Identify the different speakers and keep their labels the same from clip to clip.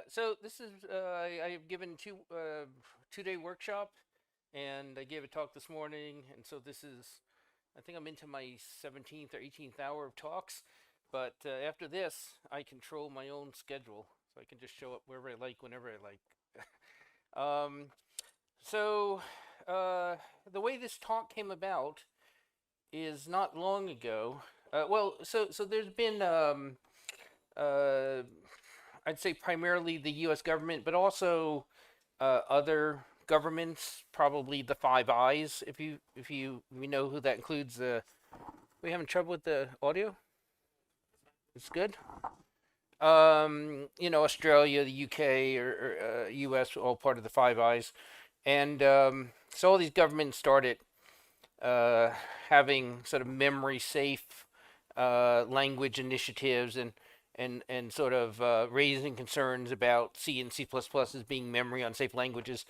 Speaker 1: So this is I've given 2 day workshop, and I gave a talk this morning, and so this is I think I'm into my 17th or 18th hour of talks. But after this, I control my own schedule, so I can just show up wherever I like, whenever I like. um, so the way this talk came about is not long ago. So there's been uh, I'd say primarily the U.S. government, but also other governments, probably the Five Eyes. If you we know who that includes. We having trouble with the audio? It's good. Australia, the UK, or US, all part of the Five Eyes, and so all these governments started uh, having sort of memory safe language initiatives, and sort of raising concerns about C and C++ as being memory unsafe languages.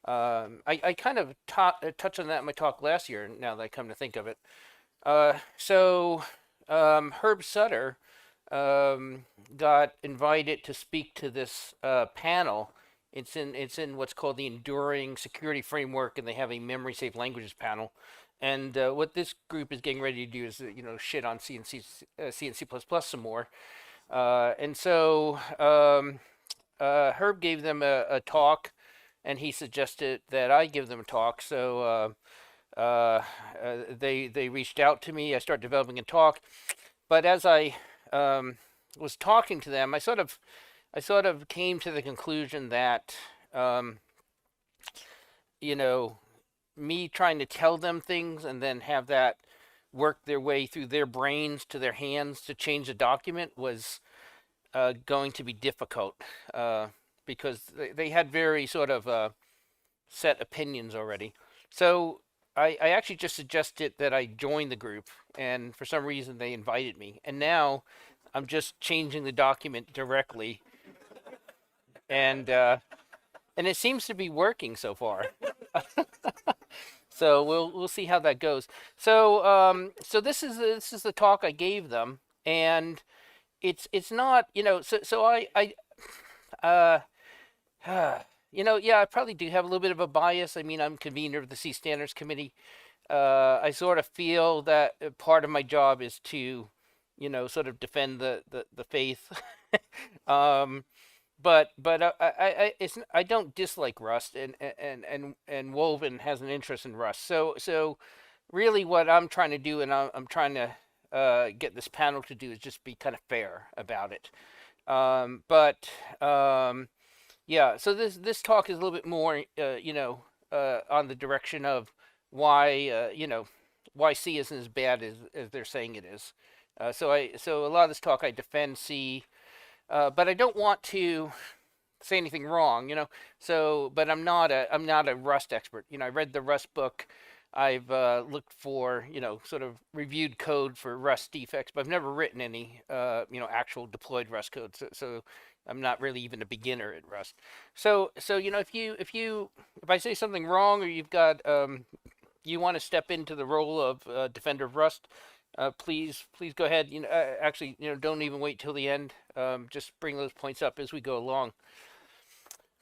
Speaker 1: I kind of touched on that in my talk last year, now that I come to think of it. So Herb Sutter got invited to speak to this panel. It's in what's called the Enduring Security Framework, and they have a memory safe languages panel. And what this group is getting ready to do is shit on C and C++ some more. Herb gave them a talk, and he suggested that I give them a talk. So they reached out to me. I started developing a talk, but as I was talking to them, I sort of came to the conclusion that um, you know me trying to tell them things and then have that work their way through their brains to their hands to change the document was going to be difficult, because they had very sort of set opinions already. So I actually just suggested that I join the group, and for some reason they invited me. And now I'm just changing the document directly, and it seems to be working so far. So we'll see how that goes. So this is the talk I gave them, and it's not, so uh yeah, I probably do have a little bit of a bias. I mean, I'm convener of the C Standards Committee. I sort of feel that part of my job is to, sort of defend the faith. um, I don't dislike Rust, and Woven has an interest in Rust. So really, what I'm trying to do, and I'm trying to get this panel to do, is just be kind of fair about it. But Yeah, so this talk is a little bit more, on the direction of why, why C isn't as bad as they're saying it is. So a lot of this talk I defend C, but I don't want to say anything wrong, but I'm not a Rust expert. I read the Rust book. I've looked for, sort of reviewed code for Rust defects, but I've never written any, actual deployed Rust code. So I'm not really even a beginner at Rust. So if I say something wrong, or you want to step into the role of defender of Rust, please go ahead. Actually, don't even wait till the end. Just bring those points up as we go along.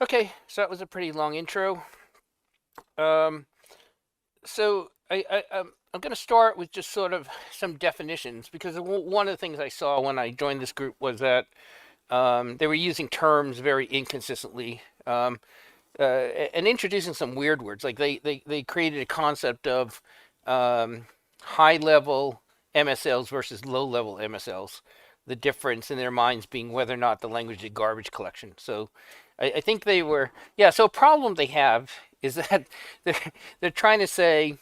Speaker 1: Okay, so that was a pretty long intro. Um, I'm going to start with just sort of some definitions, because one of the things I saw when I joined this group was that they were using terms very inconsistently, and introducing some weird words. Like they created a concept of high-level MSLs versus low-level MSLs. The difference in their minds being whether or not the language is garbage collection. So I think they were, yeah. So a problem they have is that they're trying to say,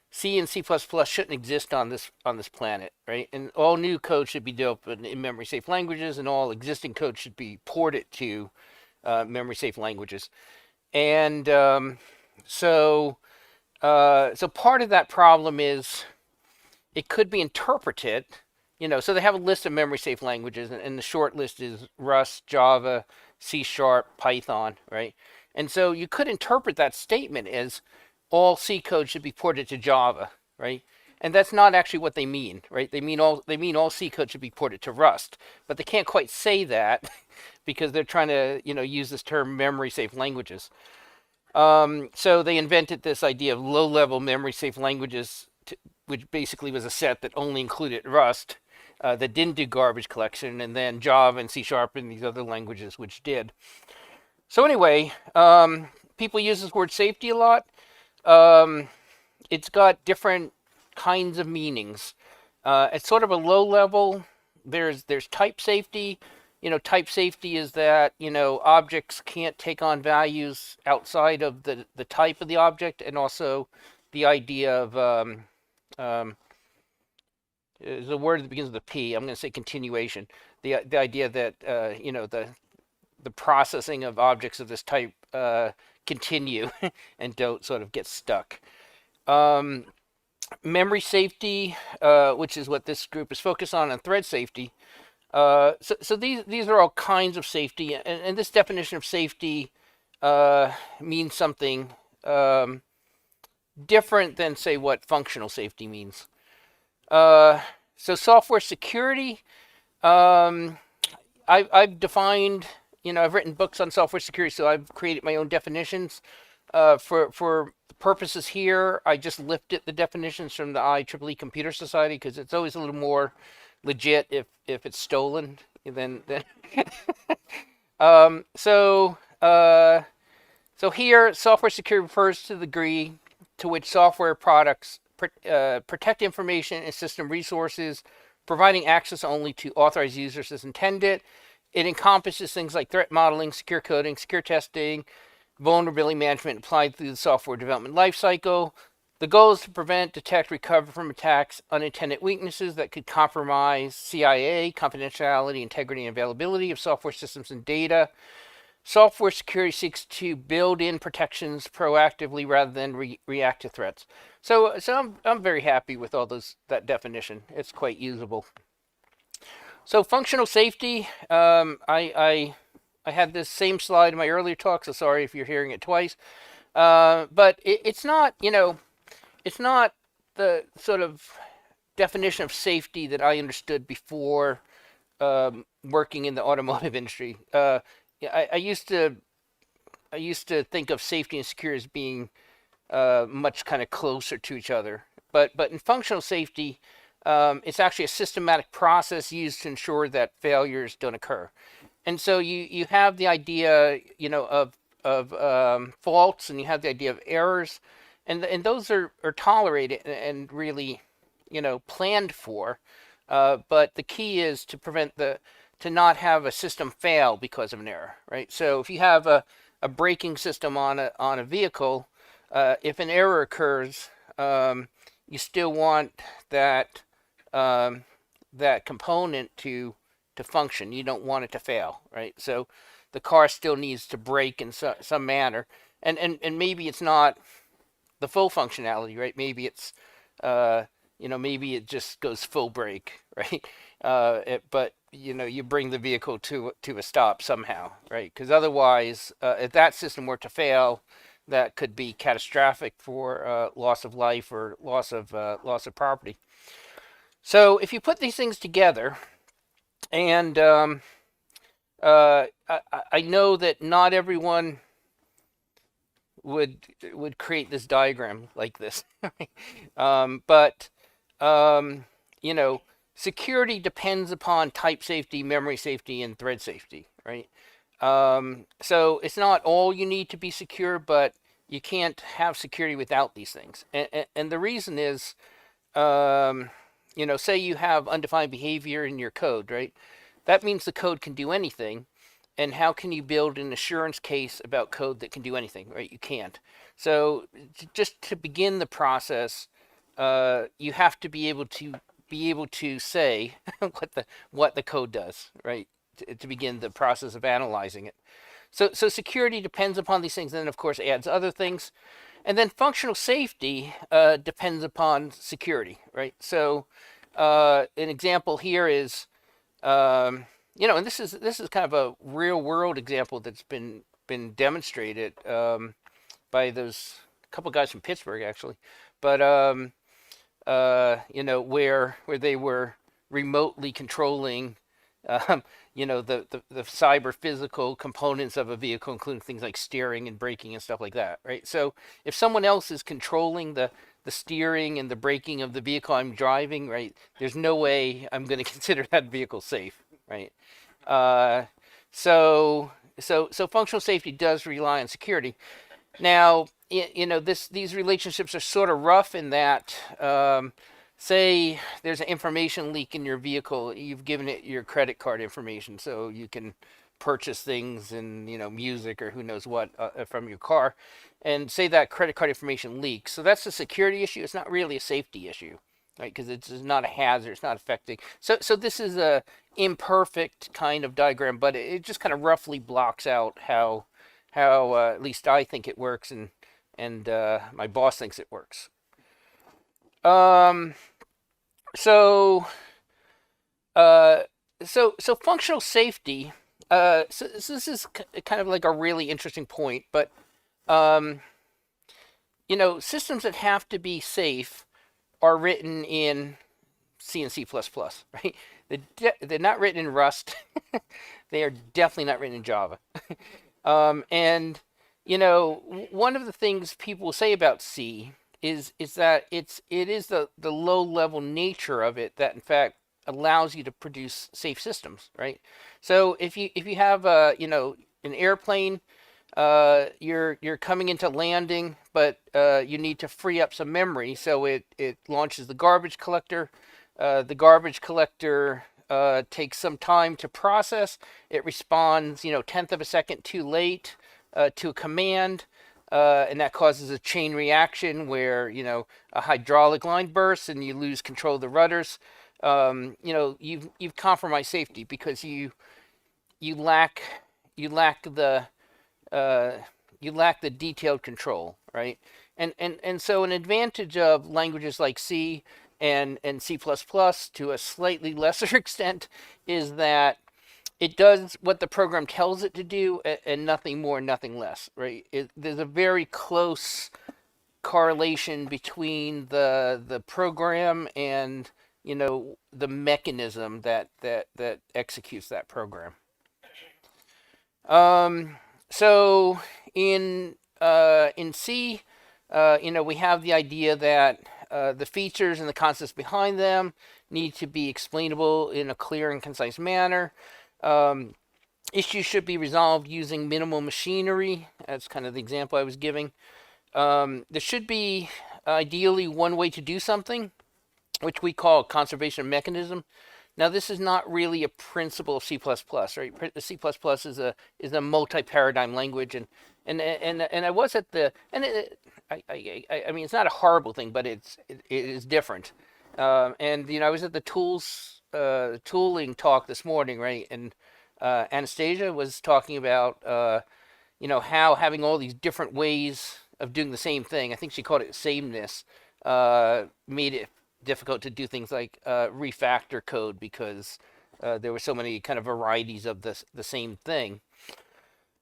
Speaker 1: C and C++ shouldn't exist on this planet, right? And all new code should be developed in memory safe languages, and all existing code should be ported to memory safe languages. And so part of that problem is it could be interpreted, so they have a list of memory safe languages, and the short list is Rust, Java, C Sharp, Python, right? And so you could interpret that statement as all C code should be ported to Java, right? And that's not actually what they mean, right? They mean all C code should be ported to Rust, but they can't quite say that because they're trying to, use this term memory safe languages. So they invented this idea of low-level memory safe languages, which basically was a set that only included Rust, that didn't do garbage collection, and then Java and C# and these other languages which did. So anyway, people use this word safety a lot. It's got different kinds of meanings. At sort of a low level, there's type safety. Type safety is that, objects can't take on values outside of the type of the object, and also the idea of, there's a word that begins with a P. I'm going to say continuation. The idea that, the processing of objects of this type continue and don't sort of get stuck. Memory safety, which is what this group is focused on, and thread safety. So these are all kinds of safety, and this definition of safety means something different than, say, what functional safety means. So software security, I've defined, I've written books on software security, so I've created my own definitions. For purposes here, I just lifted the definitions from the IEEE Computer Society, because it's always a little more legit if it's stolen then so here, software security refers to the degree to which software products protect information and system resources, providing access only to authorized users as intended. It encompasses things like threat modeling, secure coding, secure testing, vulnerability management applied through the software development lifecycle. The goal is to prevent, detect, recover from attacks, unintended weaknesses that could compromise CIA, confidentiality, integrity, and availability of software systems and data. Software security seeks to build in protections proactively rather than react to threats. So I'm very happy with all that definition. It's quite usable. So functional safety, I had this same slide in my earlier talk, so sorry if you're hearing it twice. But it's not, it's not the sort of definition of safety that I understood before working in the automotive industry. I used to think of safety and security as being much kind of closer to each other. But in functional safety, it's actually a systematic process used to ensure that failures don't occur. And so you have the idea, of faults, and you have the idea of errors, and those are tolerated and really, planned for. But the key is to to not have a system fail because of an error, right? So if you have a braking system on a vehicle, if an error occurs, you still want that component to function. You don't want it to fail, right? So the car still needs to brake in some manner, and maybe it's not the full functionality, right? Maybe it's maybe it just goes full brake, right? But you bring the vehicle to a stop somehow, right? Because otherwise, if that system were to fail, that could be catastrophic for loss of life or loss of property. So if you put these things together, and I know that not everyone would create this diagram like this, but security depends upon type safety, memory safety, and thread safety, right? So it's not all you need to be secure, but you can't have security without these things. And the reason is, say you have undefined behavior in your code, right? That means the code can do anything. And how can you build an assurance case about code that can do anything, right? You can't. So just to begin the process, you have to be able to say what the code does, right? To begin the process of analyzing it. So security depends upon these things, and then of course adds other things. And then functional safety depends upon security, right? So an example here is, and this is kind of a real world example that's been demonstrated by those couple guys from Pittsburgh, actually, but where they were remotely controlling the cyber physical components of a vehicle, including things like steering and braking and stuff like that, right? So if someone else is controlling the steering and the braking of the vehicle I'm driving, right, there's no way I'm going to consider that vehicle safe, right? Uh, so functional safety does rely on security. Now, these relationships are sort of rough in that, say there's an information leak in your vehicle, you've given it your credit card information so you can purchase things and music or who knows what from your car, and say that credit card information leaks. So that's a security issue. It's not really a safety issue, right? Because it's not a hazard. It's not affecting. So this is a imperfect kind of diagram, but it just kind of roughly blocks out how at least I think it works, and my boss thinks it works. Um, so so functional safety. So this is kind of like a really interesting point, but um, systems that have to be safe are written in C and C++, right? They're not written in Rust. They are definitely not written in Java. And one of the things people say about C is that it is the low level nature of it that in fact allows you to produce safe systems, right? So if you have an airplane, you're coming into landing, but you need to free up some memory, so it launches the garbage collector. The garbage collector takes some time to process. It responds, tenth of a second too late to a command, and that causes a chain reaction where a hydraulic line bursts and you lose control of the rudders. You've compromised safety because you lack the detailed control, right? And so an advantage of languages like C and C++ to a slightly lesser extent is that it does what the program tells it to do and nothing more, nothing less, right? There's a very close correlation between the program and the mechanism that executes that program. So in C, we have the idea that the features and the concepts behind them need to be explainable in a clear and concise manner. Issues should be resolved using minimal machinery. That's kind of the example I was giving. There should be ideally one way to do something, which we call conservation mechanism. Now, this is not really a principle of C++, right? The C++ is a multi-paradigm language, and I was at the I mean, it's not a horrible thing, but it is different. And I was at the tooling talk this morning, right? And Anastasia was talking about how having all these different ways of doing the same thing. I think she called it sameness. Made it difficult to do things like refactor code because there were so many kind of varieties of the same thing.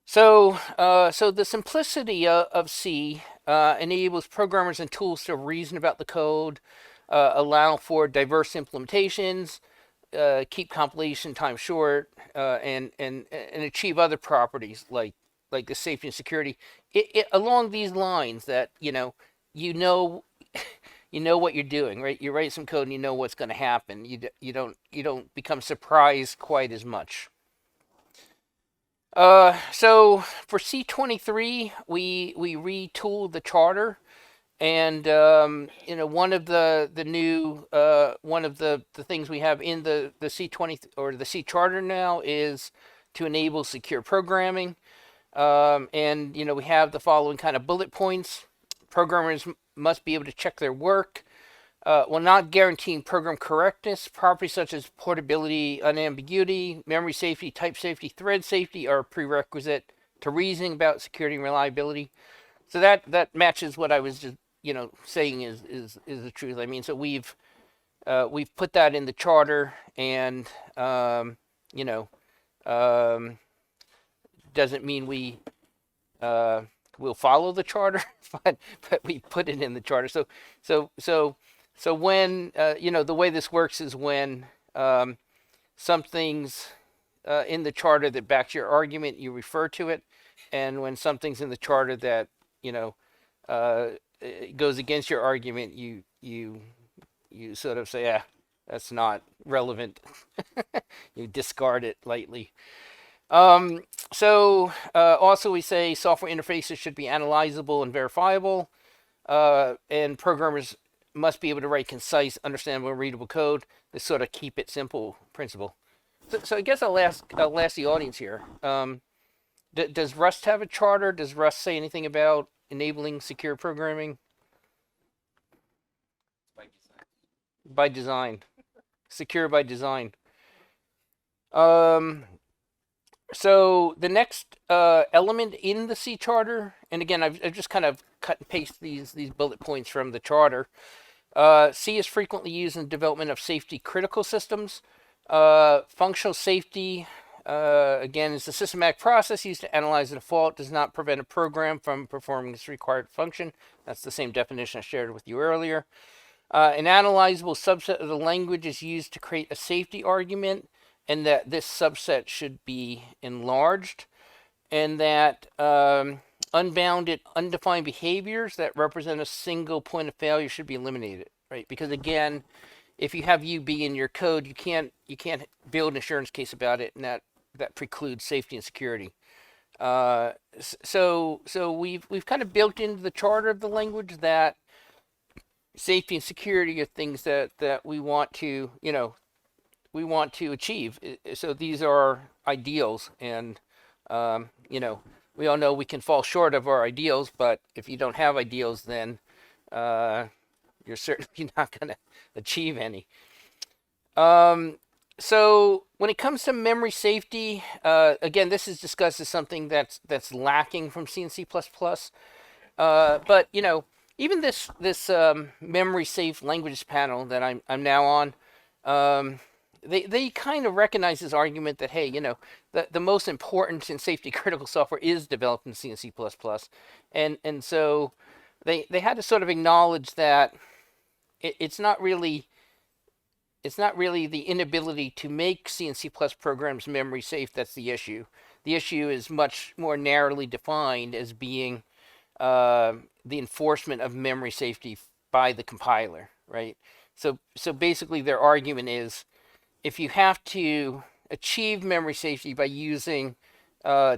Speaker 1: So the simplicity of C enables programmers and tools to reason about the code, allow for diverse implementations, keep compilation time short, and achieve other properties like the safety and security. Along these lines, that you know what you're doing, right? You write some code and you know what's going to happen. You don't become surprised quite as much. So for C23, we retooled the charter, and one of the new one of the things we have in the C20 or the C charter now is to enable secure programming, and we have the following kind of bullet points. Programmers must be able to check their work. While not guaranteeing program correctness, properties such as portability, unambiguity, memory safety, type safety, thread safety are a prerequisite to reasoning about security and reliability. So that matches what I was just saying is the truth. I mean, so we've put that in the charter, and doesn't mean we will follow the charter, but we put it in the charter. So when the way this works is when something's in the charter that backs your argument, you refer to it, and when something's in the charter that you know uh, goes against your argument, you sort of say, yeah, that's not relevant. You discard it lightly. Um, also we say software interfaces should be analyzable and verifiable, and programmers must be able to write concise, understandable, and readable code. This sort of keep it simple principle. So I guess I'll ask the audience here. Does Rust have a charter? Does Rust say anything about enabling secure programming by design? Secure by design. Um, so the next element in the C charter, and again, I've just kind of cut and paste these bullet points from the charter. C is frequently used in the development of safety critical systems. Functional safety, again, is the systematic process used to analyze a default, does not prevent a program from performing its required function. That's the same definition I shared with you earlier. An analyzable subset of the language is used to create a safety argument, and that this subset should be enlarged, and that unbounded, undefined behaviors that represent a single point of failure should be eliminated, right? Because again, if you have UB in your code, you can't build an assurance case about it, and that precludes safety and security. So we've kind of built into the charter of the language that safety and security are things that we want to achieve. So these are ideals, and we all know we can fall short of our ideals, but if you don't have ideals, then you're certainly not going to achieve any. So when it comes to memory safety, again, this is discussed as something that's lacking from C and C++. But even this memory safe languages panel that I'm now on, they kind of recognize this argument that, hey, the most important and safety critical software is developed in C and C++, and so they had to sort of acknowledge that it's not really the inability to make C and C programs memory safe that's the issue. The issue is much more narrowly defined as being the enforcement of memory safety by the compiler, right? So basically their argument is, if you have to achieve memory safety by using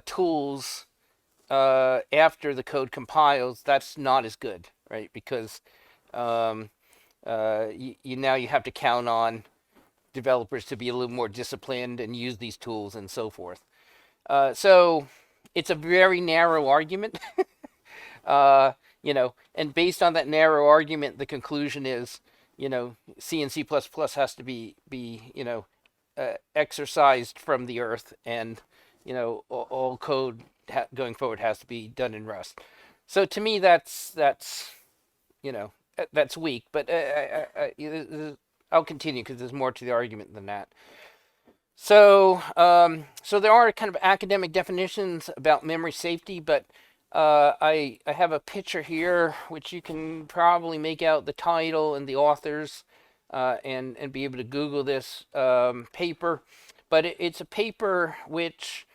Speaker 1: tools after the code compiles, that's not as good, right? Because now you have to count on developers to be a little more disciplined and use these tools and so forth. So it's a very narrow argument, and based on that narrow argument, the conclusion is, C and C++ has to be exercised from the earth, and all code going forward has to be done in Rust. So to me, that's weak, but I'll continue because there's more to the argument than that. So there are kind of academic definitions about memory safety, but I have a picture here which you can probably make out the title and the authors, and be able to Google this paper. But it's a paper which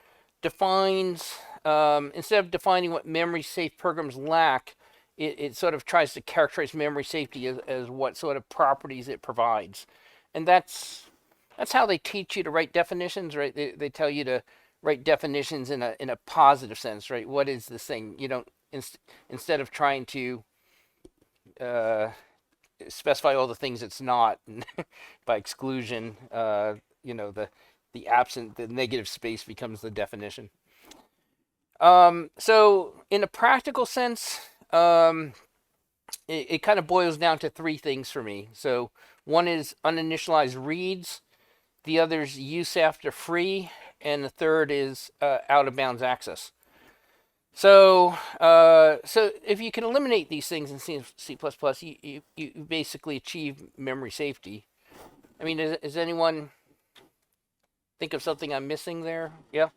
Speaker 1: defines, instead of defining what memory safe programs lack, it sort of tries to characterize memory safety as what sort of properties it provides. And that's how they teach you to write definitions, right? They tell you to write definitions in a positive sense, right? What is this thing? You don't, instead of trying to specify all the things it's not by exclusion, the negative space becomes the definition. So in a practical sense, it kind of boils down to three things for me. So one is uninitialized reads, the other is use after free, and the third is out of bounds access. So if you can eliminate these things in C++, you basically achieve memory safety. I mean, does anyone think of something I'm missing there? Yeah.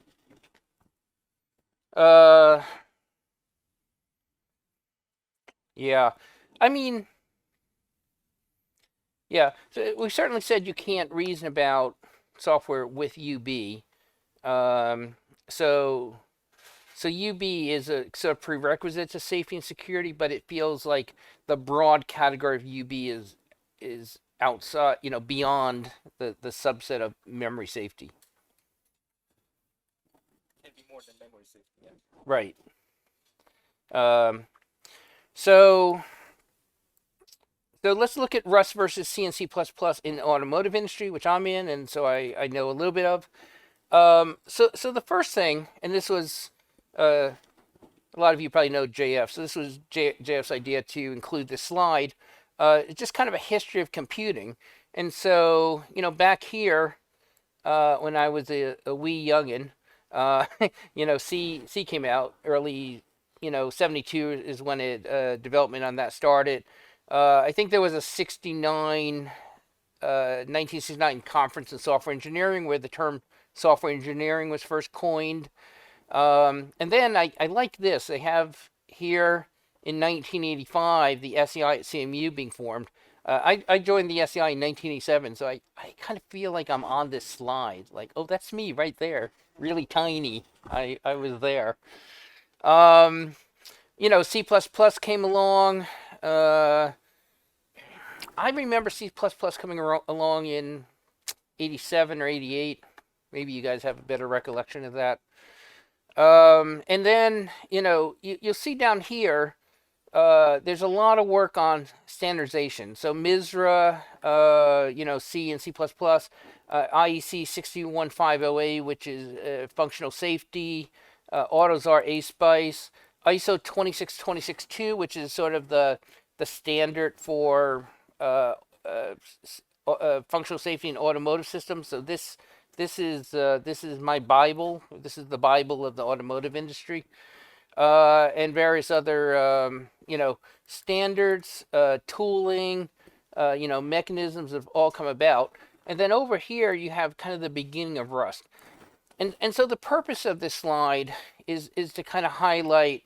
Speaker 1: Yeah. I mean, yeah. So we certainly said you can't reason about software with UB. Um, so so UB is a sort of prerequisite to safety and security, but it feels like the broad category of UB is outside, beyond the subset of memory safety.
Speaker 2: Can be more than memory safety. Yeah.
Speaker 1: Right. Um, so so let's look at Rust versus C and C++ in the automotive industry, which I'm in, and so I know a little bit of. So the first thing, and this was a lot of you probably know JF, so this was JF's idea to include this slide. It's just kind of a history of computing, and so back here when I was a wee youngin, uh, C came out early. 72 is when it development on that started. I think there was a 1969 conference in software engineering where the term software engineering was first coined. And then I like this. They have here in 1985 the SEI at CMU being formed. I joined the SEI in 1987, so I kind of feel like I'm on this slide. Like, oh, that's me right there, really tiny. I was there. Um, C++ came along. I remember C++ coming along in 87 or 88. Maybe you guys have a better recollection of that. And then, you'll see down here, there's a lot of work on standardization. So MISRA, C and C++, IEC 61508, which is functional safety, AutoSAR ASPICE, ISO 26262, which is sort of the standard for functional safety in automotive systems. So this is my Bible. This is the Bible of the automotive industry, and various other standards, tooling, mechanisms have all come about. And then over here you have kind of the beginning of Rust. And so the purpose of this slide is to kind of highlight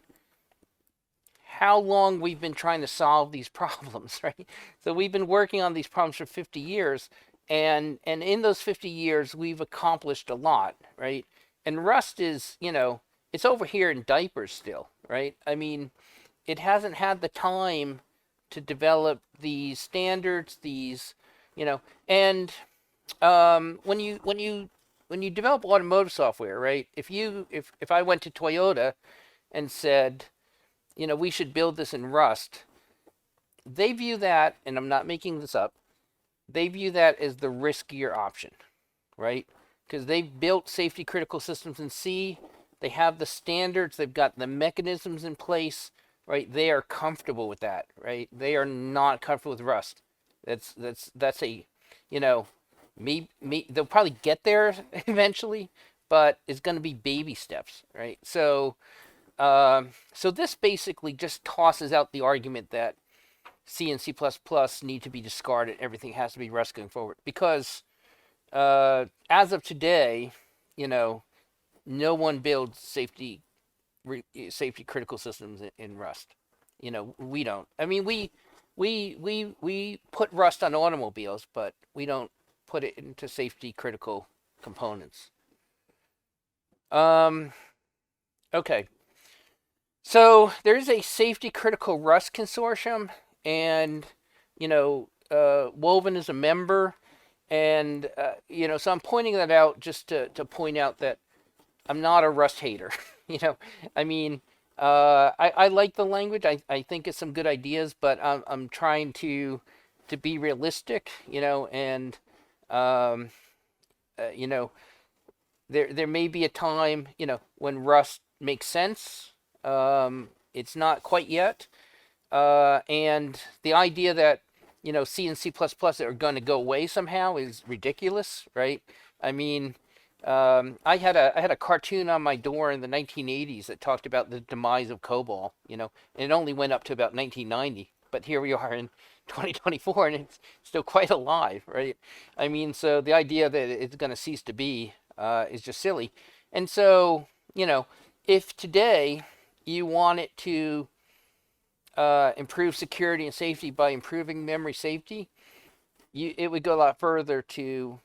Speaker 1: how long we've been trying to solve these problems, right? So we've been working on these problems for 50 years, and in those 50 years we've accomplished a lot, right? And Rust is, it's over here in diapers still, right? I mean, it hasn't had the time to develop these standards, and when you develop automotive software, right? If I went to Toyota and said, we should build this in Rust, they view that, and I'm not making this up, they view that as the riskier option, right? Because they've built safety critical systems in C, they have the standards, they've got the mechanisms in place, right? They are comfortable with that, right? They are not comfortable with Rust. That's a, they'll probably get there eventually, but it's going to be baby steps, right? So this basically just tosses out the argument that C and C++ need to be discarded. Everything has to be Rust going forward. Because as of today, no one builds safety critical systems in Rust. We don't. I mean, we put Rust on automobiles, but we don't put it into safety critical components. Okay. So there's a safety critical Rust consortium, and Woven is a member, and so I'm pointing that out just to point out that I'm not a Rust hater. I mean, I like the language. I think it's some good ideas, but I'm trying to be realistic. And there may be a time when Rust makes sense. It's not quite yet. And the idea that C and C++ are going to go away somehow is ridiculous, right? I mean, I had a cartoon on my door in the 1980s that talked about the demise of COBOL, and it only went up to about 1990. But here we are in 2024, and it's still quite alive, right? I mean, so the idea that it's going to cease to be is just silly. And so, if today you want it to improve security and safety by improving memory safety, it would go a lot further to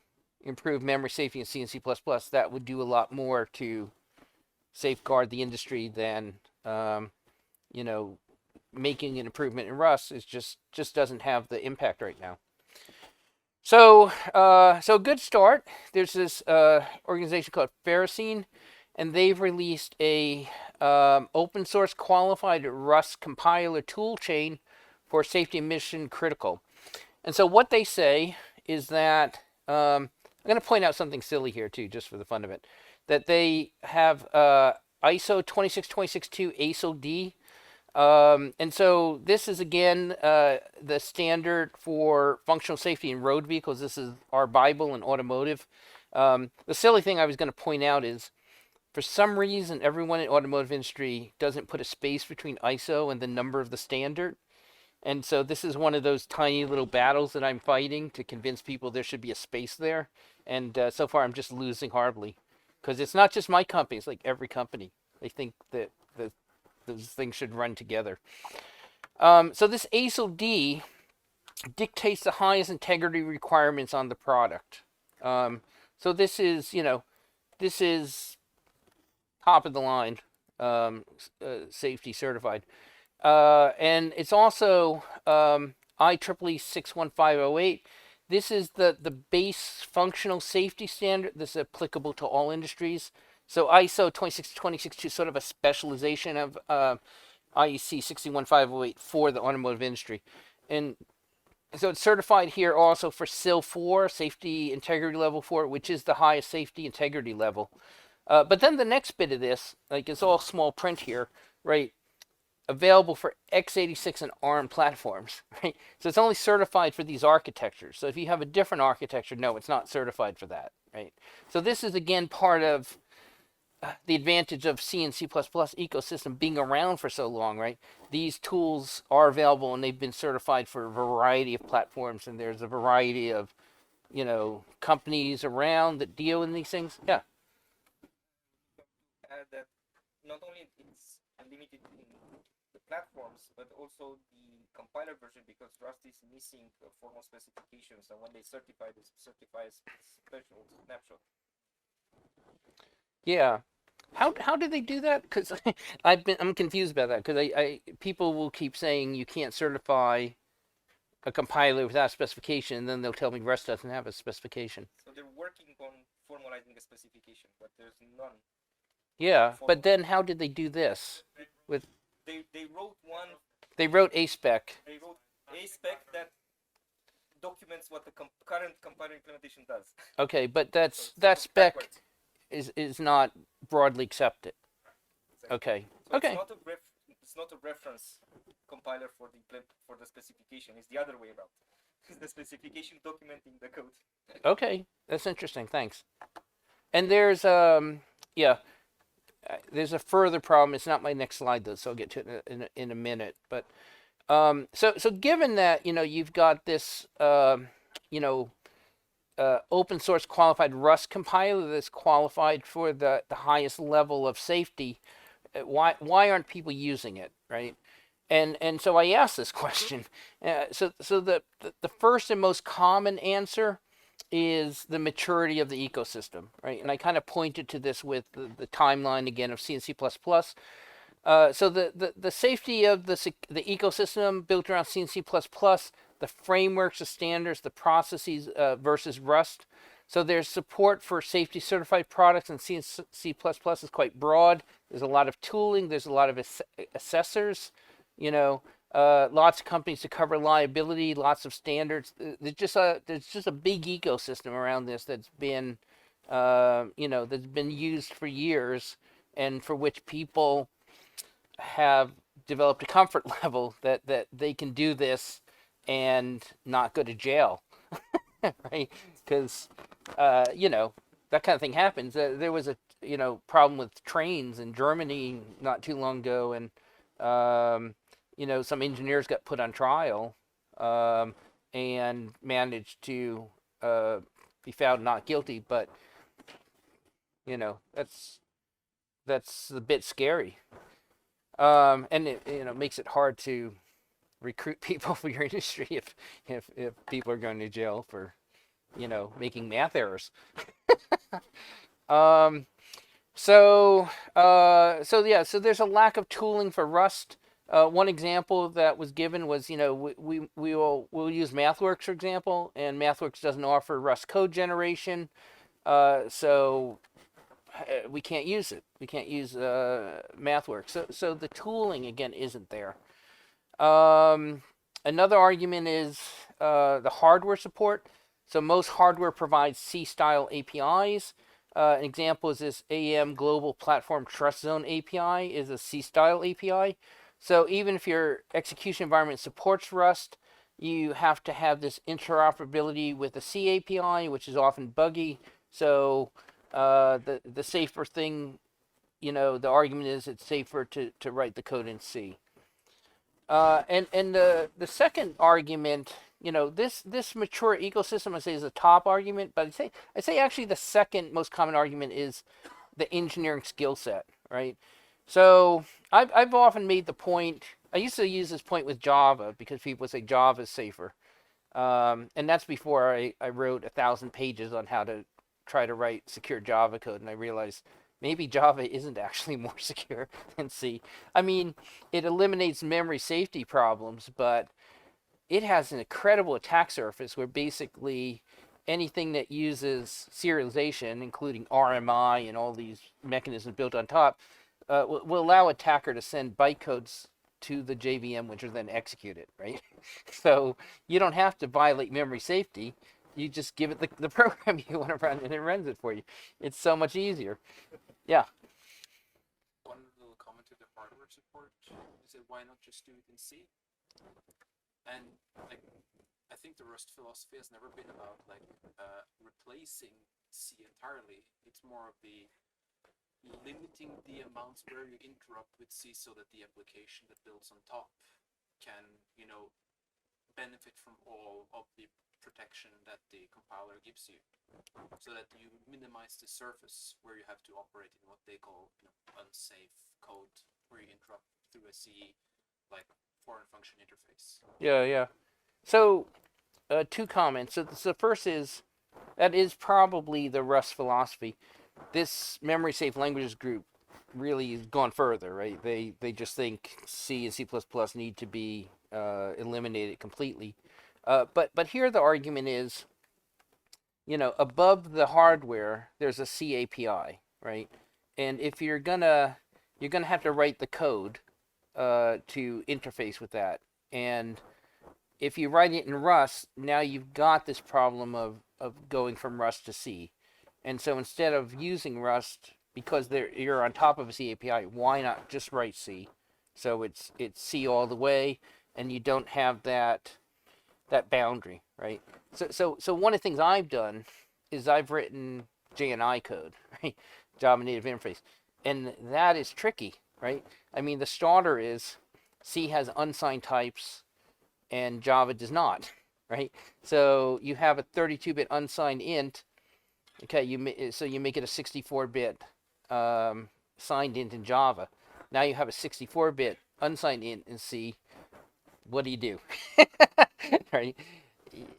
Speaker 1: improve memory safety in C and C++, that would do a lot more to safeguard the industry than you know, making an improvement in Rust. Is just doesn't have the impact right now. So so good start. There's this organization called Ferrocene, and they've released a open source qualified Rust compiler tool chain for safety and mission critical. And so what they say is that I'm going to point out something silly here too, just for the fun of it, that they have ISO 26262 ASIL D. And so this is again the standard for functional safety in road vehicles. This is our Bible in automotive. The silly thing I was going to point out is, for some reason, everyone in automotive industry doesn't put a space between ISO and the number of the standard. And so this is one of those tiny little battles that I'm fighting to convince people there should be a space there. And so far, I'm just losing horribly, because it's not just my company; it's like every company. They think that those things should run together. So this ASIL D dictates the highest integrity requirements on the product. So this is, this is top of the line, safety certified. And it's also IEEE 61508. This is the base functional safety standard. This is applicable to all industries. So ISO 26262 is sort of a specialization of IEC 61508 for the automotive industry. And so it's certified here also for SIL 4, Safety Integrity Level 4, which is the highest safety integrity level. But then the next bit of this, like, it's all small print here, right? Available for x86 and ARM platforms, right? So it's only certified for these architectures. So if you have a different architecture, no, it's not certified for that, right? So this is again part of the advantage of C and C++ ecosystem being around for so long, right? These tools are available and they've been certified for a variety of platforms, and there's a variety of, companies around that deal in these things. Yeah.
Speaker 2: That not only it's limited in the platforms, but also the compiler version, because Rust is missing formal specifications, and when they certify this, certify a special snapshot.
Speaker 1: Yeah. How do they do that? Because I'm confused about that, because I people will keep saying you can't certify a compiler without specification, and then they'll tell me Rust doesn't have a specification.
Speaker 2: So they're working on formalizing a specification, but there's none.
Speaker 1: Yeah, but then how did they do this?
Speaker 2: They wrote one.
Speaker 1: They wrote a spec.
Speaker 2: They wrote a spec that documents what the current compiler implementation does.
Speaker 1: Okay, but that spec
Speaker 2: Backwards.
Speaker 1: is not broadly accepted.
Speaker 2: Exactly.
Speaker 1: Okay.
Speaker 2: So
Speaker 1: Okay.
Speaker 2: it's not a reference compiler for the specification. It's the other way around. It's the specification documenting the code.
Speaker 1: Okay, that's interesting. Thanks. And there's there's a further problem. It's not my next slide though, so I'll get to it in a minute. But so given that you've got this open source qualified Rust compiler that's qualified for the highest level of safety, why aren't people using it, right? And so I asked this question. So the first and most common answer is the maturity of the ecosystem, right? And I kind of pointed to this with the timeline again of C and C++. So the safety of the ecosystem built around C and C++, the frameworks, the standards, the processes versus Rust. So there's support for safety certified products, and C and C++ is quite broad. There's a lot of tooling. There's a lot of assessors. Lots of companies to cover liability, lots of standards. There's just a big ecosystem around this that's been that's been used for years, and for which people have developed a comfort level that they can do this and not go to jail, right? Because that kind of thing happens. There was a problem with trains in Germany not too long ago, and some engineers got put on trial and managed to be found not guilty. But that's a bit scary, and it makes it hard to recruit people for your industry if people are going to jail for making math errors. Um, so there's a lack of tooling for Rust. One example that was given was, we'll use MathWorks, for example, and MathWorks doesn't offer Rust code generation, so we can't use it. We can't use MathWorks. So the tooling again isn't there. Another argument is the hardware support. So most hardware provides C-style APIs. An example is this AEM Global Platform Trust Zone API is a C-style API. So even if your execution environment supports Rust, you have to have this interoperability with the C API, which is often buggy. So the safer thing, the argument is it's safer to write the code in C. And the second argument, this mature ecosystem, I say, is a top argument, but I say actually the second most common argument is the engineering skill set, right? So I've often made the point. I used to use this point with Java because people say Java is safer, and that's before I wrote 1,000 pages on how to try to write secure Java code, and I realized maybe Java isn't actually more secure than C. I mean, it eliminates memory safety problems, but it has an incredible attack surface where basically anything that uses serialization, including RMI and all these mechanisms built on top, will allow attacker to send bytecodes to the JVM, which are then executed, right? So you don't have to violate memory safety. You just give it the program you want to run, and it runs it for you. It's so much easier. Yeah.
Speaker 3: One little comment to the hardware support is that why not just do it in C? And like, I think the Rust philosophy has never been about replacing C entirely. It's more of the limiting the amounts where you interrupt with C so that the application that builds on top can, benefit from all of the protection that the compiler gives you, so that you minimize the surface where you have to operate in what they call unsafe code, where you interrupt through a C like foreign function interface.
Speaker 1: Yeah. So, two comments. So the first is that is probably the Rust philosophy. This memory safe languages group really has gone further, right? They just think C and C++ need to be eliminated completely. But here the argument is, above the hardware there's a C API, right? And if you're gonna have to write the code to interface with that, and if you write it in Rust, now you've got this problem of going from Rust to C. And so instead of using Rust, because you're on top of a C API, why not just write C? So it's C all the way, and you don't have that boundary, right? So one of the things I've done is I've written JNI code, right? Java Native Interface, and that is tricky, right? I mean, the starter is C has unsigned types and Java does not, right? So you have a 32-bit unsigned int. Okay, so you make it a 64-bit signed int in Java. Now you have a 64-bit unsigned int in C. What do you do? Right?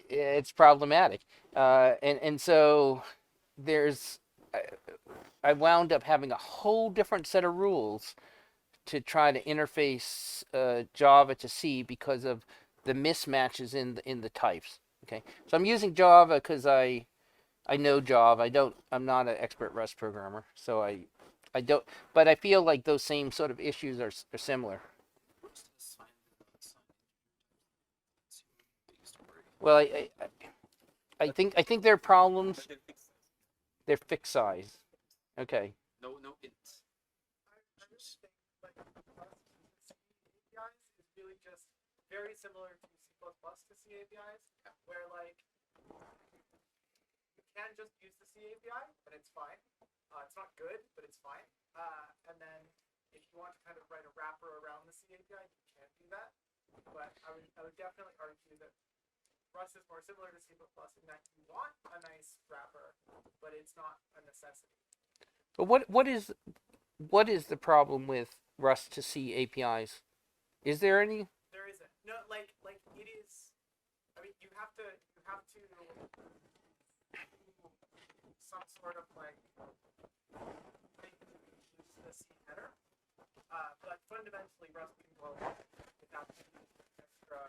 Speaker 1: It's problematic, and so there's I wound up having a whole different set of rules to try to interface Java to C because of the mismatches in the types. Okay, so I'm using Java because I know Java. I'm not an expert Rust programmer, so I don't. But I feel like those same sort of issues are similar.
Speaker 3: Rust has signed and unsigned interface. That's your biggest worry.
Speaker 1: Well, I think their problems,
Speaker 2: But they're fixed.
Speaker 1: they're fixed size. Okay.
Speaker 3: No hints.
Speaker 4: I just think like Rust C APIs is really just very similar to C++ to C APIs, where like you can just use the C API and it's fine. It's not good, but it's fine. And then if you want to kind of write a wrapper around the C API, you can do that. But I would definitely argue that Rust is more similar to C++ in that you want a nice wrapper, but it's not a necessity.
Speaker 1: But what is the problem with Rust to C APIs? Is there any?
Speaker 4: There isn't. No, like it is. I mean, you have to some sort of like thing to use the C header. But fundamentally, Rust can go without extra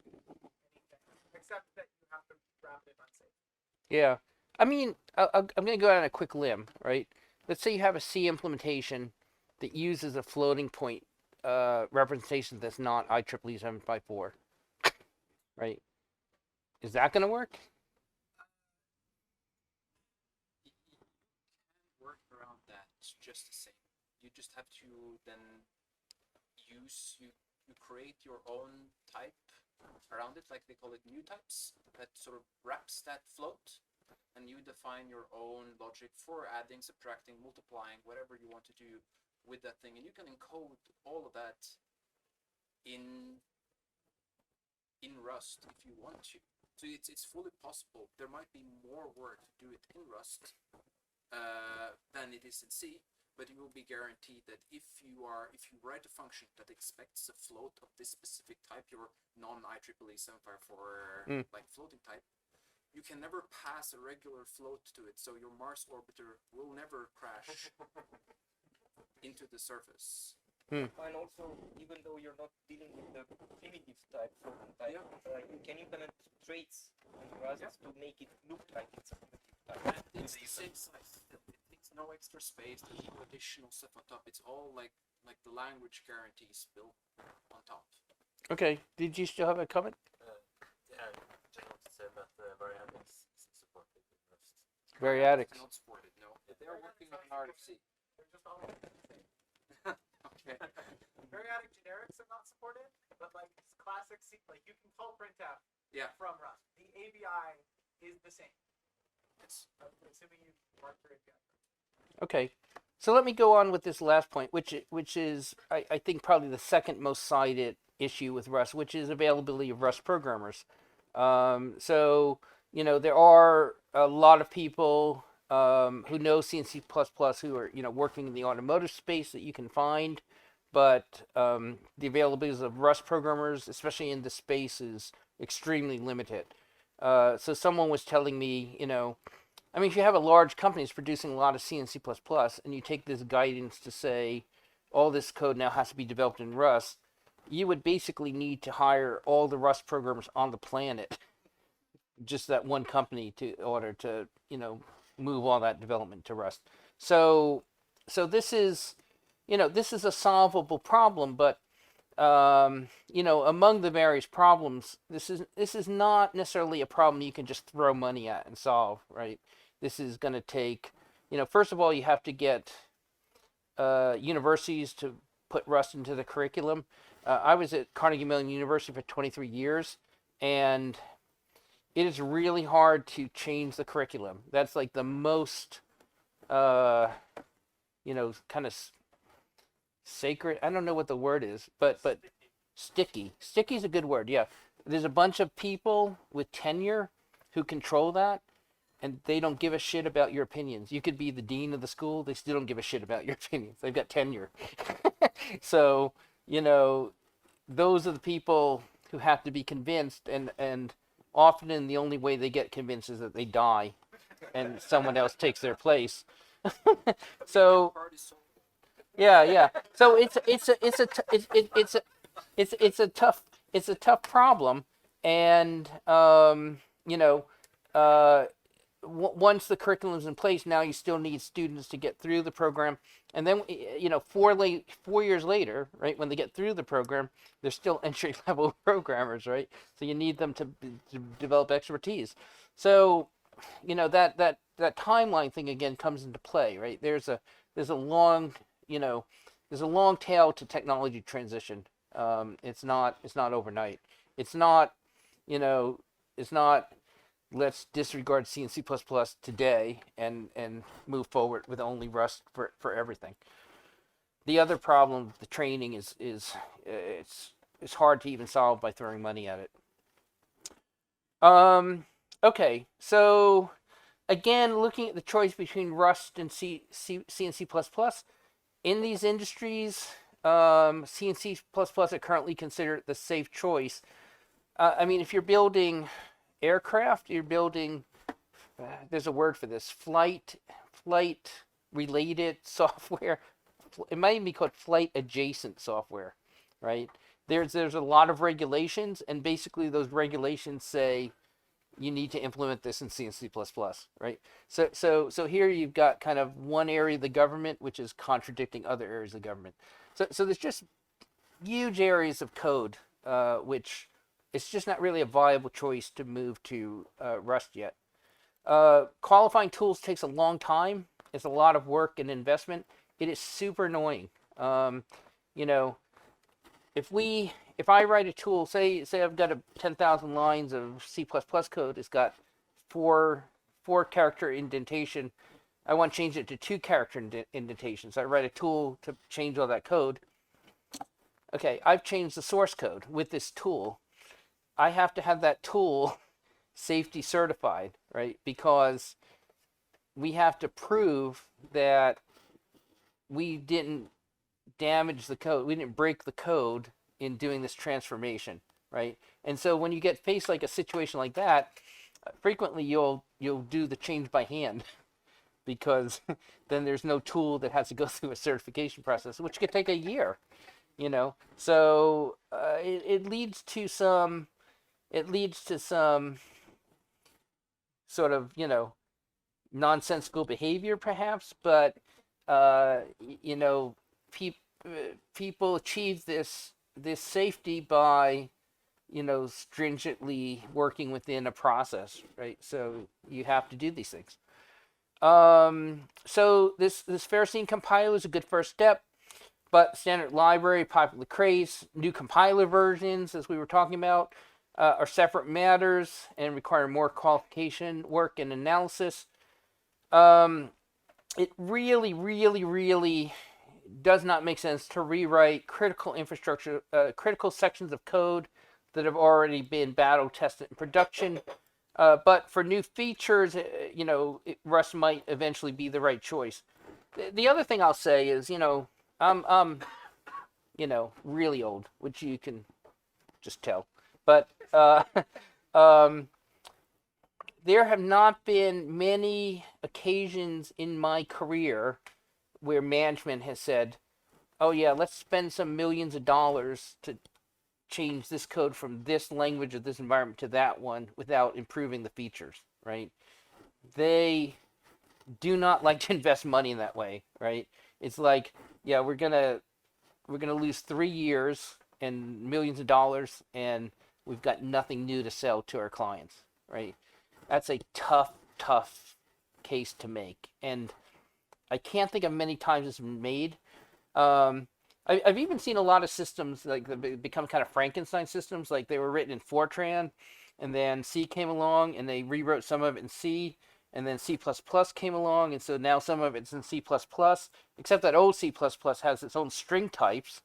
Speaker 4: anything, except that you have to wrap it unsafe.
Speaker 1: Yeah. I mean, I'm going to go out on a quick limb, right? Let's say you have a C implementation that uses a floating point representation that's not IEEE 754, right? Is that going to work?
Speaker 3: You can work around that just the same. You just have to then you create your own type around it, like they call it new types, that sort of wraps that float, and you define your own logic for adding, subtracting, multiplying, whatever you want to do with that thing, and you can encode all of that in Rust if you want to. So it's fully possible. There might be more work to do it in Rust than it is in C, but you will be guaranteed that if you write a function that expects a float of this specific type, your non-IEEE 754 like floating type, you can never pass a regular float to it, so your Mars orbiter will never crash into the surface.
Speaker 2: And also, even though you're not dealing with the primitive type, floating type, you can implement traits in Rust to make it look like it's a primitive type.
Speaker 3: And it's the same size. It takes no extra space. There's no additional stuff on top. It's all like the language guarantees built on top.
Speaker 1: Okay. Did you still have a comment?
Speaker 5: Yeah, just want to say that Variadics is supported in Rust.
Speaker 1: Variadics.
Speaker 3: Not supported, no. They're working on RFC.
Speaker 4: They're just all the same.
Speaker 3: Okay.
Speaker 4: Periodic generics are not supported, but like classic C, like you can call printf from Rust. The ABI is the same.
Speaker 3: Yes.
Speaker 4: Assuming you mark your API.
Speaker 1: Okay. So let me go on with this last point, which is I think probably the second most cited issue with Rust, which is availability of Rust programmers. So there are a lot of people who know C and C++ who are working in the automotive space that you can find, but the availability of Rust programmers, especially in this space, is extremely limited. So someone was telling me, if you have a large company that's producing a lot of C and C++, and you take this guidance to say all this code now has to be developed in Rust, you would basically need to hire all the Rust programmers on the planet, just that one company, in order to move all that development to Rust. So this is a solvable problem, but among the various problems, this is not necessarily a problem you can just throw money at and solve, right? This is going to take, first of all, you have to get universities to put Rust into the curriculum. I was at Carnegie Mellon University for 23 years, and it is really hard to change the curriculum. That's like the most, kind of sacred. I don't know what the word is, but sticky. Sticky is a good word. Yeah, there's a bunch of people with tenure who control that, and they don't give a shit about your opinions. You could be the dean of the school, they still don't give a shit about your opinions. They've got tenure. So those are the people who have to be convinced, and often the only way they get convinced is that they die and someone else takes their place. So yeah. So it's a tough problem, and once the curriculum's in place, now you still need students to get through the program, and then 4 years later, right, when they get through the program, they're still entry level programmers, right? So you need them to develop expertise. So that timeline thing again comes into play, right? There's a long tail to technology transition. It's not overnight. It's not let's disregard C and C++ today and move forward with only Rust for everything. The other problem with the training is it's hard to even solve by throwing money at it. Okay, so again, looking at the choice between Rust and C and C++, in these industries, C and C++ are currently considered the safe choice. If you're building aircraft, you're building there's a word for this, flight related software. It might even be called flight adjacent software, right? There's a lot of regulations, and basically those regulations say you need to implement this in C and C++, right? So here you've got kind of one area of the government which is contradicting other areas of the government. So there's just huge areas of code which it's just not really a viable choice to move to Rust yet. Qualifying tools takes a long time. It's a lot of work and investment. It is super annoying. You know, if I write a tool, say I've got a 10,000 lines of C++ code, it's got four character indentation. I want to change it to 2 character indentations. I write a tool to change all that code. Okay, I've changed the source code with this tool. I have to have that tool safety certified, right? Because we have to prove that we didn't damage the code, we didn't break the code in doing this transformation, right? And so when you get faced like a situation like that, frequently you'll do the change by hand because then there's no tool that has to go through a certification process, which could take a year, you know. So it leads to some sort of, you know, nonsensical behavior perhaps, but you know, people achieve this safety by, you know, stringently working within a process, right? So you have to do these things. So this Ferrocene compiler is a good first step, but standard library, popular craze, new compiler versions, as we were talking about, are separate matters and require more qualification work and analysis. It really, really, really does not make sense to rewrite critical infrastructure, critical sections of code that have already been battle tested in production. But for new features, you know, Rust might eventually be the right choice. The other thing I'll say is, you know, I'm you know, really old, which you can just tell. But there have not been many occasions in my career where management has said, oh yeah, let's spend some millions of dollars to change this code from this language or this environment to that one without improving the features, right? They do not like to invest money in that way, right? It's like, yeah, we're gonna lose 3 years and millions of dollars, and we've got nothing new to sell to our clients, right? That's a tough case to make, and I can't think of many times it's been made. I've even seen a lot of systems like that become kind of Frankenstein systems, like they were written in Fortran, and then C came along and they rewrote some of it in C, and then C++ came along, and so now some of it's in C++, except that old C++ has its own string types,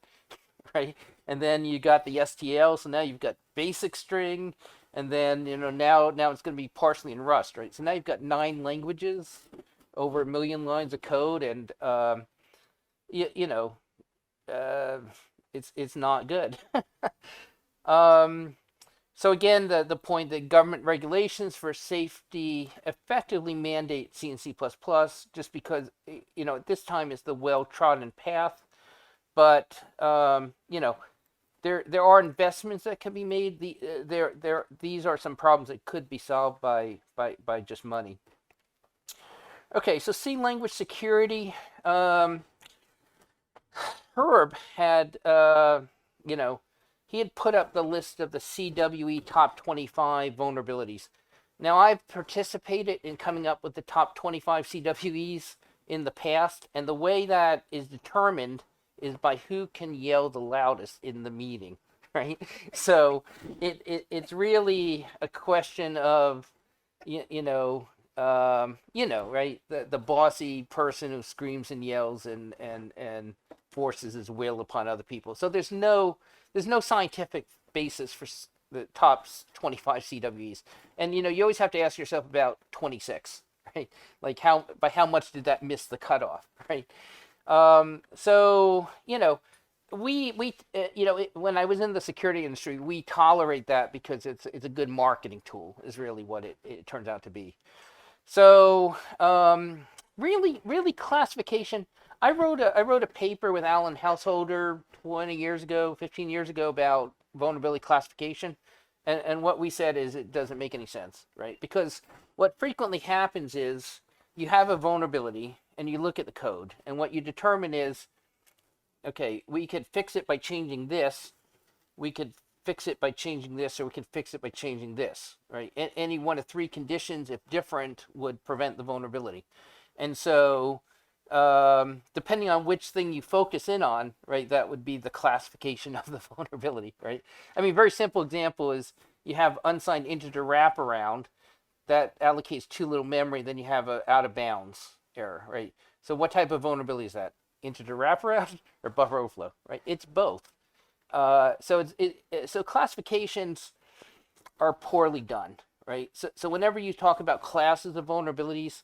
Speaker 1: right? And then you got the STL, so now you've got basic string, and then, you know, now it's going to be partially in Rust, right? So now you've got 9 languages, over 1 million lines of code, and you know, it's not good. So again, the point that government regulations for safety effectively mandate C and C++, just because, you know, at this time is the well-trodden path. But you know, there are investments that can be made. These are some problems that could be solved by just money. Okay, so C language security. Herb had, you know, he had put up the list of the CWE top 25 vulnerabilities. Now, I've participated in coming up with the top 25 CWEs in the past, and the way that is determined is by who can yell the loudest in the meeting, right? So it's really a question of, you know, right? The bossy person who screams and yells and forces his will upon other people. So there's no scientific basis for the top 25 CWEs. And, you know, you always have to ask yourself about 26, right? Like by how much did that miss the cutoff, right? So, you know, we you know, when I was in the security industry, we tolerate that because it's a good marketing tool is really what it turns out to be. So really classification. I wrote a paper with Alan Householder 20 years ago, 15 years ago about vulnerability classification, and what we said is it doesn't make any sense, right? Because what frequently happens is you have a vulnerability and you look at the code, and what you determine is, okay, we could fix it by changing this, we could fix it by changing this, or we can fix it by changing this, right? Any one of three conditions, if different, would prevent the vulnerability. And so, depending on which thing you focus in on, right, that would be the classification of the vulnerability, right? I mean, very simple example is you have unsigned integer wraparound that allocates too little memory, then you have a out of bounds error, right? So what type of vulnerability is that? Integer wraparound or buffer overflow, right? It's both. So classifications are poorly done, right? So whenever you talk about classes of vulnerabilities,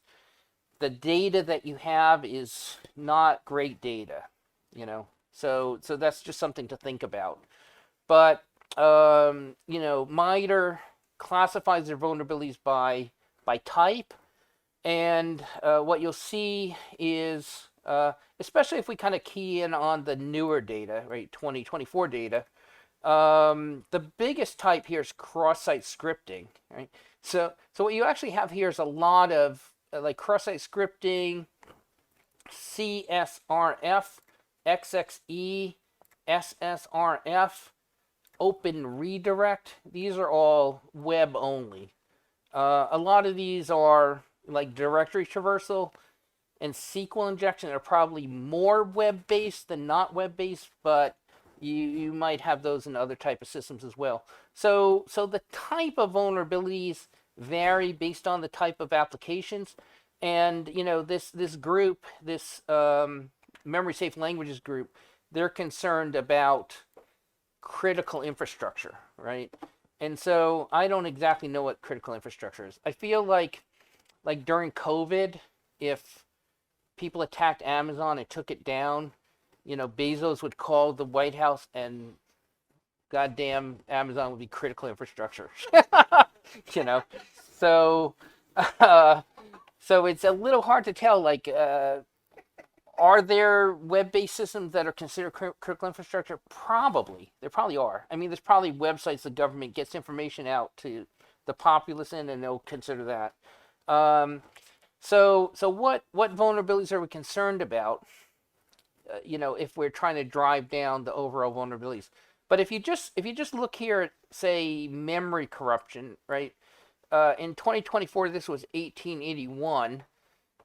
Speaker 1: the data that you have is not great data, you know. So that's just something to think about. But MITRE classifies their vulnerabilities by type, and what you'll see is, especially if we kind of key in on the newer data, right, 2024 data, the biggest type here is cross-site scripting, right? So what you actually have here is a lot of like cross-site scripting, CSRF, XXE, SSRF, Open Redirect. These are all web only. A lot of these are like directory traversal and SQL injection are probably more web-based than not web-based, but you might have those in other type of systems as well. So the type of vulnerabilities vary based on the type of applications, and this group, this memory safe languages group, they're concerned about critical infrastructure, right? And so I don't exactly know what critical infrastructure is. I feel like during COVID, if people attacked Amazon and took it down, Bezos would call the White House and goddamn Amazon would be critical infrastructure. you know, so uh, so it's a little hard to tell. Like, are there web-based systems that are considered critical infrastructure? Probably, there probably are. I mean, there's probably websites the government gets information out to the populace in, and they'll consider that. So what vulnerabilities are we concerned about? If we're trying to drive down the overall vulnerabilities. But if you just look here at, say, memory corruption, right? In 2024, this was 1881,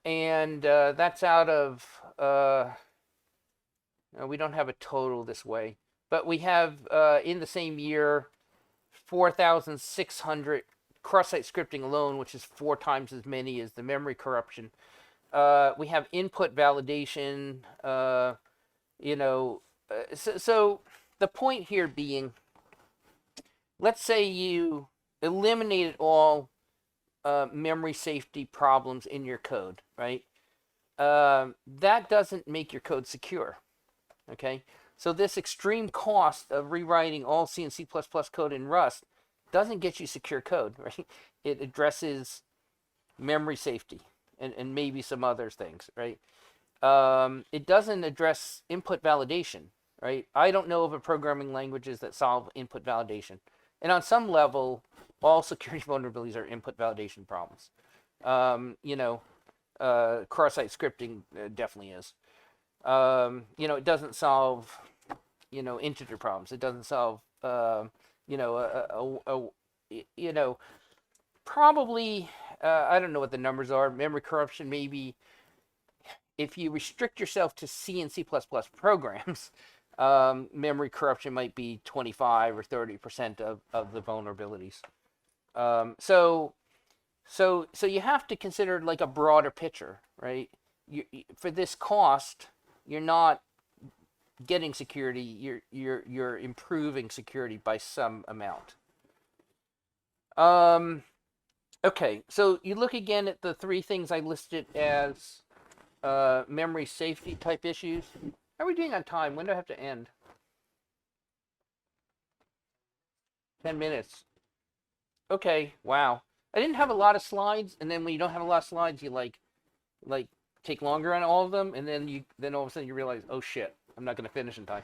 Speaker 1: and that's out of we don't have a total this way, but we have in the same year 4,600 cross-site scripting alone, which is 4 times as many as the memory corruption. We have input validation, so the point here being, let's say you eliminated all memory safety problems in your code, right? That doesn't make your code secure, okay? So this extreme cost of rewriting all C and C++ code in Rust doesn't get you secure code, right? It addresses memory safety and maybe some other things, right? It doesn't address input validation, right? I don't know of a programming languages that solve input validation. And on some level, all security vulnerabilities are input validation problems. Cross-site scripting definitely is. It doesn't solve, integer problems. It doesn't solve, probably, I don't know what the numbers are. Memory corruption, maybe if you restrict yourself to C and C++ programs, memory corruption might be 25 or 30% of the vulnerabilities. So you have to consider like a broader picture, right? For this cost, you're not getting security. You're improving security by some amount. Okay, so you look again at the 3 things I listed as memory safety type issues. How are we doing on time? When do I have to end? 10 minutes. Okay, wow. I didn't have a lot of slides, and then when you don't have a lot of slides, you like take longer on all of them, and then all of a sudden you realize, oh shit, I'm not going to finish in time.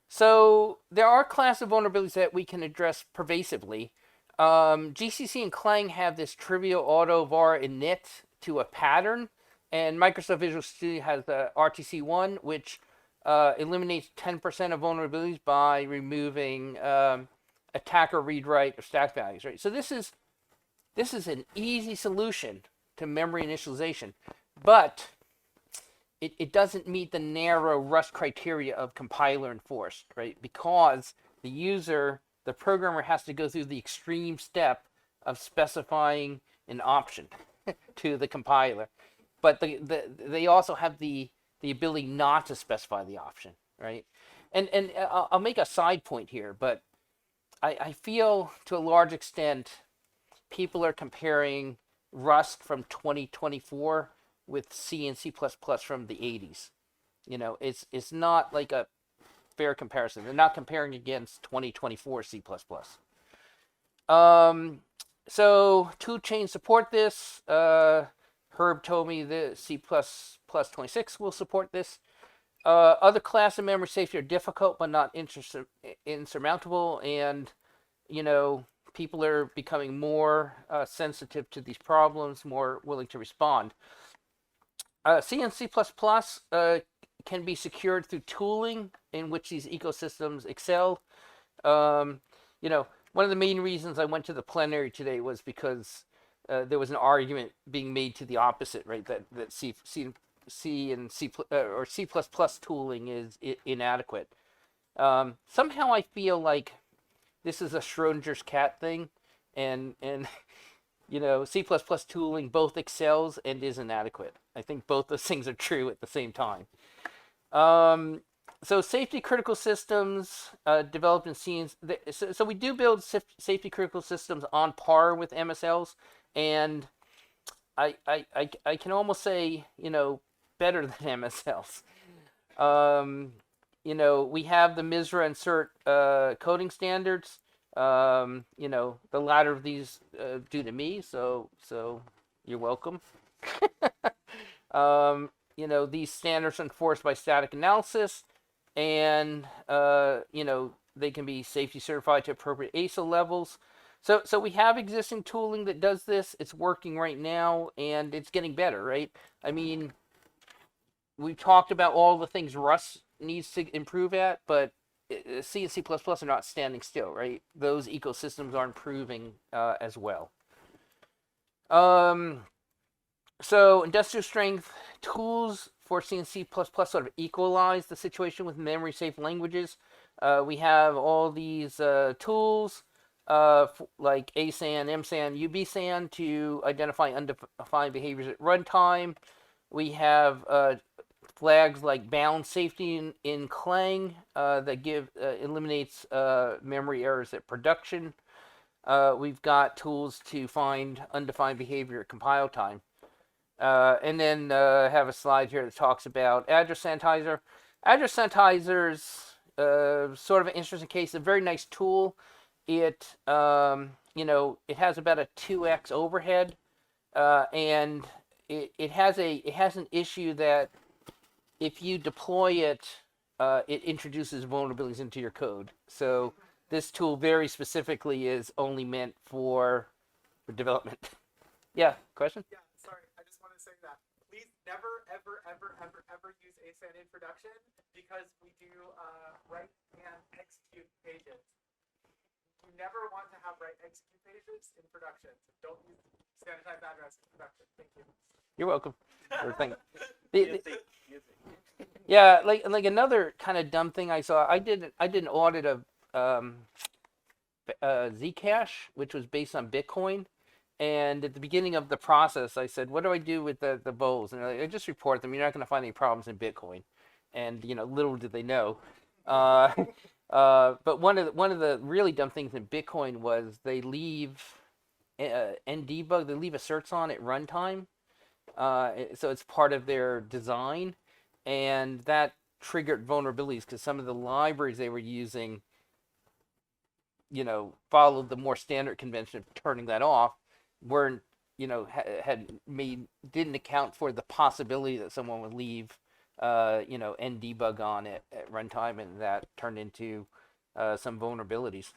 Speaker 1: So there are class of vulnerabilities that we can address pervasively. GCC and Clang have this trivial auto var init to a pattern, and Microsoft Visual Studio has the RTC1, which eliminates 10% of vulnerabilities by removing attacker read write or stack values. Right. So this is an easy solution to memory initialization, but it doesn't meet the narrow Rust criteria of compiler enforced, right? Because the programmer has to go through the extreme step of specifying an option to the compiler. But they also have the ability not to specify the option, right? And I'll make a side point here, but I feel to a large extent people are comparing Rust from 2024 with C and C++ from the 80s. You know, it's not like a fair comparison. They're not comparing against 2024 C++. So toolchain support this. Herb told me the C++26 will support this. Other class of memory safety are difficult but not insurmountable, and you know, people are becoming more sensitive to these problems, more willing to respond. C and C++ can be secured through tooling in which these ecosystems excel. You know, one of the main reasons I went to the plenary today was because there was an argument being made to the opposite, right? That C and C or C++ tooling is inadequate. Somehow I feel like this is a Schrodinger's cat thing, and you know, C++ tooling both excels and is inadequate. I think both those things are true at the same time. So safety critical systems developed in C. So we do build safety critical systems on par with MSLs, and I can almost say, you know, better than MSLs. You know, we have the MISRA and CERT coding standards. You know, the latter of these due to me, so you're welcome. You know, these standards are enforced by static analysis, and you know, they can be safety certified to appropriate ASIL levels. So we have existing tooling that does this. It's working right now, and it's getting better, right? I mean, we've talked about all the things Rust needs to improve at, but C and C++ are not standing still, right? Those ecosystems are improving as well. So industrial strength tools for C and C++ sort of equalize the situation with memory safe languages. We have all these tools like ASAN, MSAN, UBSAN to identify undefined behaviors at runtime. We have flags like bound safety in Clang that eliminates memory errors at production. We've got tools to find undefined behavior at compile time. And then have a slide here that talks about address sanitizer. Address sanitizers, sort of an interesting case, a very nice tool. It you know, it has about a 2x overhead, and it has an issue that if you deploy it, it introduces vulnerabilities into your code. So this tool very specifically is only meant for development. Yeah, question?
Speaker 4: Yeah, sorry, I just want to say that. Please never, ever, ever, ever, ever use ASAN in production because we do write and execute pages. You never want to have write execute pages in production. So don't use sanitized address in production. Thank you.
Speaker 1: You're welcome. Or thank
Speaker 2: Music.
Speaker 1: Yeah, like another kind of dumb thing I saw. I did an audit of Zcash, which was based on Bitcoin. And at the beginning of the process, I said, "What do I do with the vols?" And they're like, "I just report them. You're not going to find any problems in Bitcoin." And you know, little did they know. But one of the really dumb things in Bitcoin was they leave NDebug. They leave asserts on at runtime, so it's part of their design, and that triggered vulnerabilities because some of the libraries they were using followed the more standard convention of turning that off, weren't, didn't account for the possibility that someone would leave, NDebug on at runtime, and that turned into some vulnerabilities.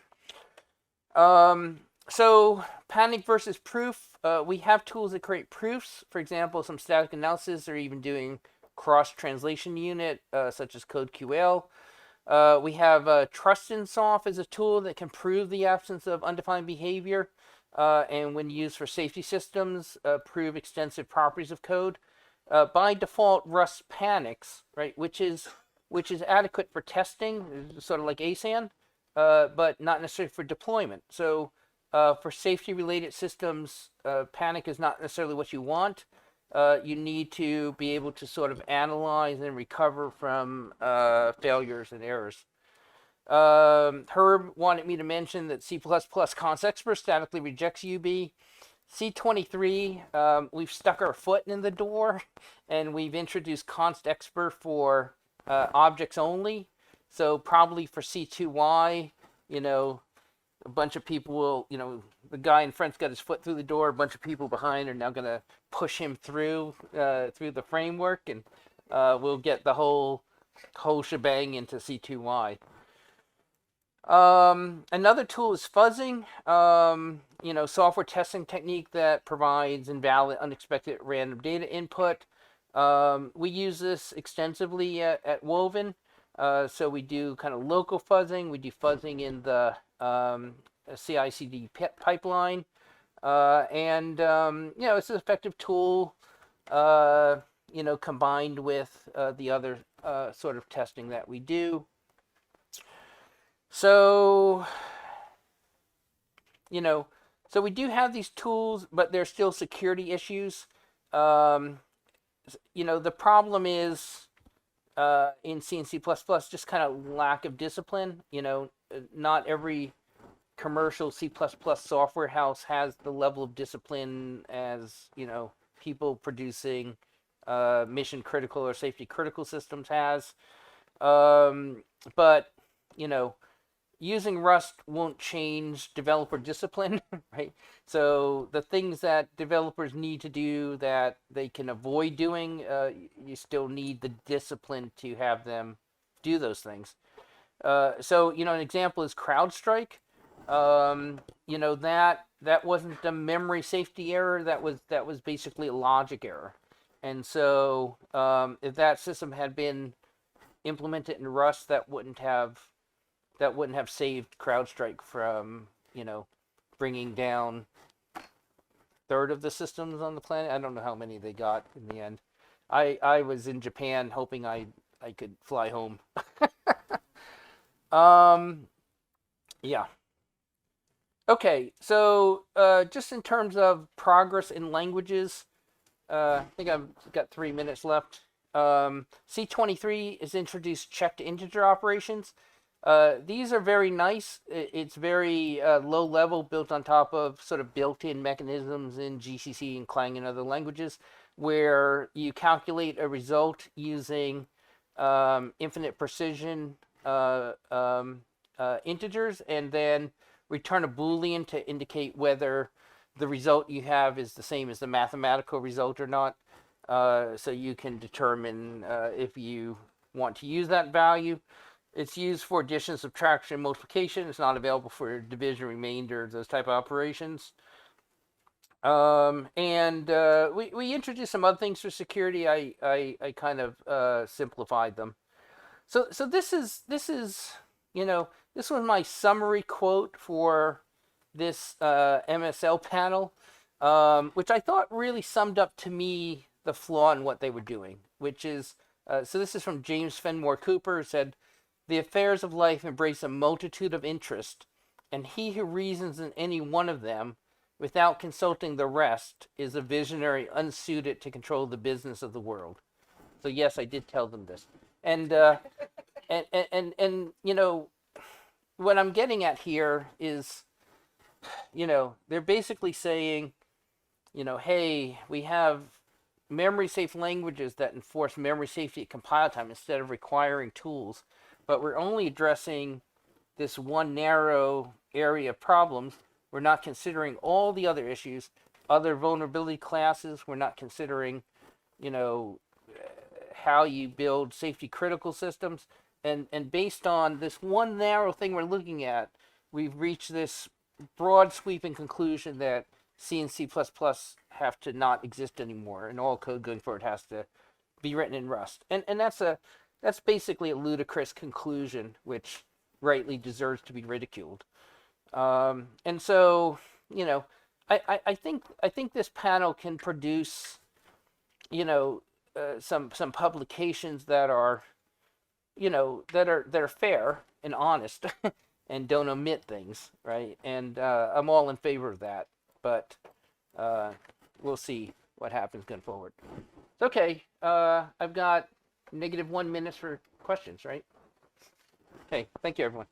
Speaker 1: So panic versus proof. We have tools that create proofs. For example, some static analysis or even doing cross translation unit, such as CodeQL. We have TrustInSoft as a tool that can prove the absence of undefined behavior, and when used for safety systems, prove extensive properties of code. By default, Rust panics, right, which is adequate for testing, sort of like ASAN, but not necessarily for deployment. So for safety-related systems, panic is not necessarily what you want. You need to be able to sort of analyze and recover from failures and errors. Herb wanted me to mention that C++ ConsExpert statically rejects UB. C23, we've stuck our foot in the door, and we've introduced ConsExpert for objects only. So probably for C2Y, a bunch of people will, the guy in front's got his foot through the door, a bunch of people behind are now going to push him through the framework, and we'll get the whole shebang into C2Y. Another tool is fuzzing, software testing technique that provides invalid, unexpected random data input. We use this extensively at Woven. So we do kind of local fuzzing. We do fuzzing in the CI/CD pipeline, and it's an effective tool. Combined with the other sort of testing that we do. So, so we do have these tools, but there's still security issues. The problem is in C and C++, just kind of lack of discipline. Not every commercial C++ software house has the level of discipline as, people producing mission critical or safety critical systems has. But, using Rust won't change developer discipline, right? So the things that developers need to do that they can avoid doing, you still need the discipline to have them do those things. So, an example is CrowdStrike. That wasn't a memory safety error. That was basically a logic error. And so if that system had been implemented in Rust, that wouldn't have saved CrowdStrike from, bringing down a third of the systems on the planet. I don't know how many they got in the end. I was in Japan hoping I could fly home. Yeah. Okay, so just in terms of progress in languages, I think I've got 3 minutes left. C23 has introduced checked integer operations. These are very nice. It's very low level, built on top of sort of built-in mechanisms in GCC and Clang and other languages, where you calculate a result using infinite precision integers, and then return a Boolean to indicate whether the result you have is the same as the mathematical result or not. So you can determine if you want to use that value. It's used for addition, subtraction, multiplication. It's not available for division, remainder, those type of operations. And we introduced some other things for security. I kind of simplified them. So this is this was my summary quote for this MSL panel, which I thought really summed up to me the flaw in what they were doing, which is, so this is from James Fenimore Cooper, who said, "The affairs of life embrace a multitude of interests, and he who reasons in any one of them without consulting the rest is a visionary unsuited to control the business of the world." So yes, I did tell them this. And what I'm getting at here is, they're basically saying, hey, we have memory safe languages that enforce memory safety at compile time instead of requiring tools, but we're only addressing this one narrow area of problems. We're not considering all the other issues, other vulnerability classes. We're not considering, you know, how you build safety critical systems. And based on this one narrow thing we're looking at, we've reached this broad sweeping conclusion that C and C++ have to not exist anymore, and all code going forward has to be written in Rust. And that's basically a ludicrous conclusion, which rightly deserves to be ridiculed. And so, you know, I think this panel can produce, you know, some publications that are, you know, that are fair and honest and don't omit things, right? And I'm all in favor of that, but we'll see what happens going forward. Okay, I've got -1 minute for questions, right? Okay, thank you, everyone.